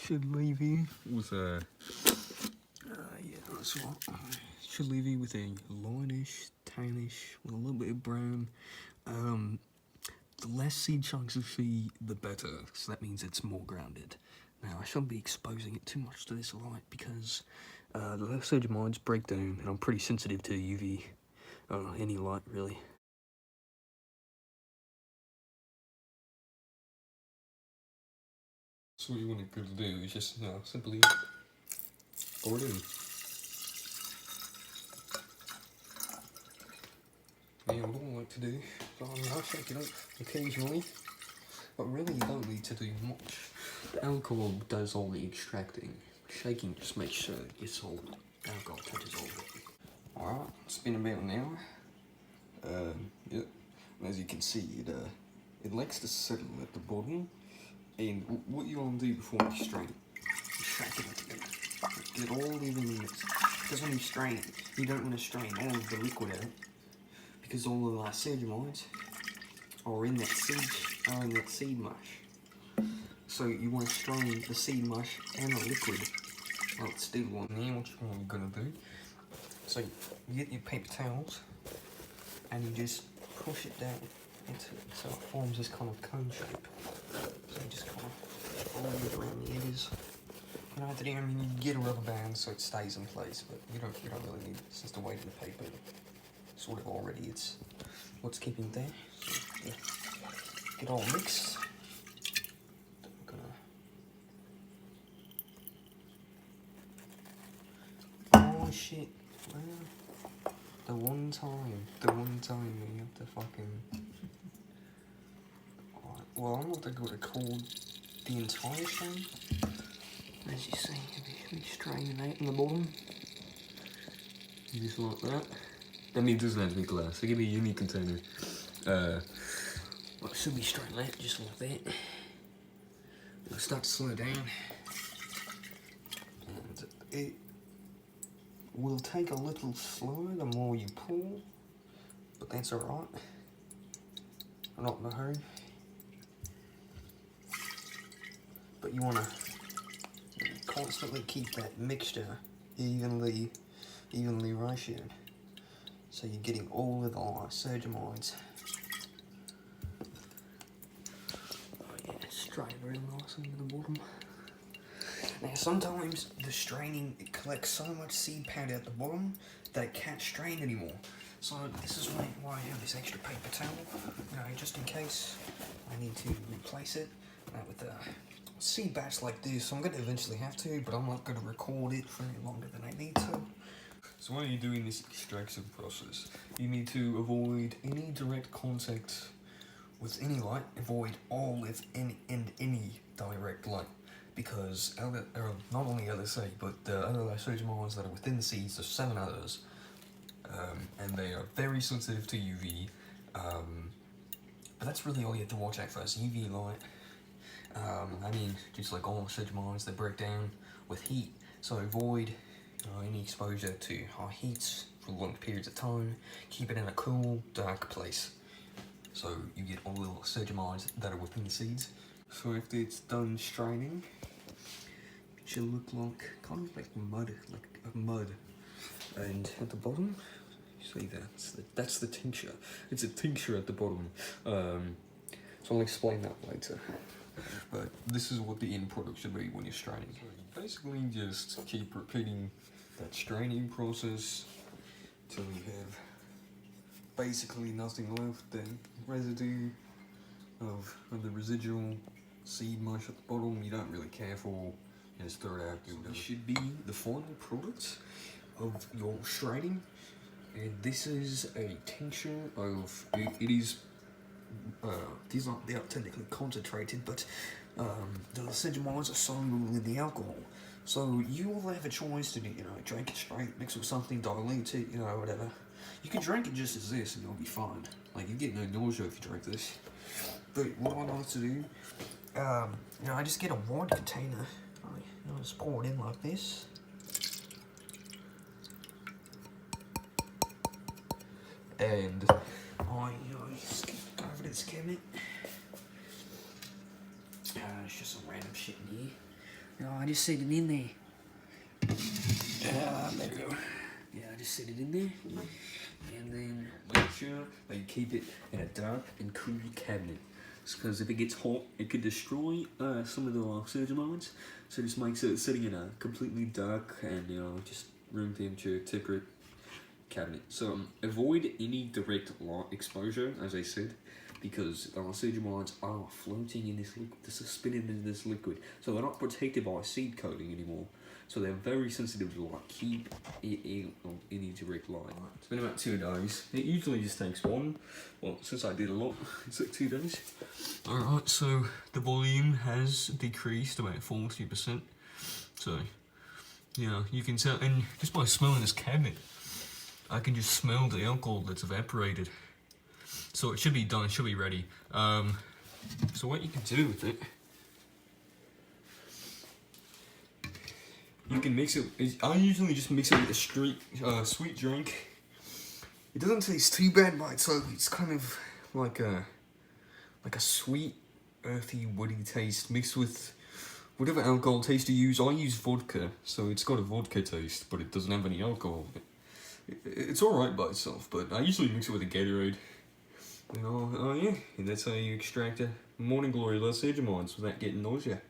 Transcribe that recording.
should leave you with a yeah, that's what should leave you with a lightish, tannish, with a little bit of brown. The less seed chunks you see, the better. So that means it's more grounded. Now I shouldn't be exposing it too much to this light because the lysosomoids break down, and I'm pretty sensitive to UV, any light really. So what you want to do is just simply pour it in. Yeah, what I like to do, I'll shake it up occasionally, but really you don't need to do much. The alcohol does all the extracting. Shaking just makes sure it gets all the alcohol touches all of it. Alright, it's been about an hour. Yep. And as you can see, it likes to settle at the bottom. And what you want to do before you strain it, you shake it up together. Get all evenly mixed. Because when you strain it, you don't want to strain all of the liquid out, because all the lysosomoids are in that seed mush. So you want to strain the seed mush and the liquid. Well, let's do one. Now what you're gonna do, so you get your paper towels and you just push it down into it so it forms this kind of cone shape. So you just kind of fold it around the edges. You know what to do, I mean, you get a rubber band so it stays in place, but you don't really need it. It's just the weight of the paper. Sort of already, it's what's keeping it there. So, yeah. Get all mixed. I'm gonna... Oh shit! Well, the one time when you have to fucking. Alright, well, I'm not that good at call the entire strain. As you see, we strain out in the bottom, just like that. I mean, it doesn't have to be glass, so give me a unique container. Well, it should be straight out, just like that. It'll start to slow down. And it will take a little slower the more you pull, but that's alright. I'm not in a hurry. But you want to constantly keep that mixture evenly ratioed. So you're getting all of the lysosomoids. Oh yeah, straight real nice into the bottom. Now sometimes the straining, it collects so much seed powder at the bottom that it can't strain anymore. So this is why I have this extra paper towel, just in case I need to replace it. With a seed batch like this, I'm going to eventually have to, but I'm not going to record it for any longer than I need to. So when you're doing this extraction process, you need to avoid any direct contact with any light, avoid olive and any direct light, because not only LSA, but the other lysosomoids that are within the seeds, there's 7 others, and they are very sensitive to UV, but that's really all you have to watch out for is UV light. I mean, just like all lysosomoids, they break down with heat, so avoid any exposure to high heats for long periods of time. Keep it in a cool, dark place, so you get all the lysosomoids that are within the seeds. So if it's done straining, it should look like kind of like mud, and at the bottom, you see that's the tincture. It's a tincture at the bottom. So I'll explain that later. But this is what the end product should be when you're straining. So you basically just keep repeating that straining process till you have basically nothing left, then residue of the residual seed mush at the bottom. You don't really care for, you just throw it out. So this should be the final product of your straining, and this is a tincture of, these aren't technically concentrated, but the lysosomoids are soluble in the alcohol. So you will have a choice to, drink it straight, mix it with something, dilute it, whatever. You can drink it just as this and you'll be fine. Like, you get no nausea if you drink this. But what I like to do, I just get a wide container. I just pour it in like this. And I just go over to this cabinet. It's just some random shit in here. Oh, I just set it in there. There we go. Yeah, I just set it in there. And then make sure that you keep it in a dark and cool cabinet. Because if it gets hot, it could destroy some of the Nausea mines. So just make sure it's sitting in a completely dark and just room temperature, temperate cabinet. So avoid any direct light exposure, as I said, because the Nausea mines are floating in this liquid, suspended in this liquid. So they're not protected by seed coating anymore. So they're very sensitive to light. Keep it out of any direct light. It's been about 2 days. It usually just takes one. Well, since I did a lot, it's like 2 days. Alright, so the volume has decreased about 40%. So, you can tell, and just by smelling this cabinet, I can just smell the alcohol that's evaporated. So it should be done, it should be ready. So what you can do with it, you can mix it. I usually just mix it with a sweet drink. It doesn't taste too bad by itself. It's kind of like a sweet, earthy, woody taste mixed with whatever alcohol taste you use. I use vodka, so it's got a vodka taste, but it doesn't have any alcohol. It's alright by itself, but I usually mix it with a Gatorade. Oh yeah, and that's how you extract a morning glory Nausea mines without getting nausea.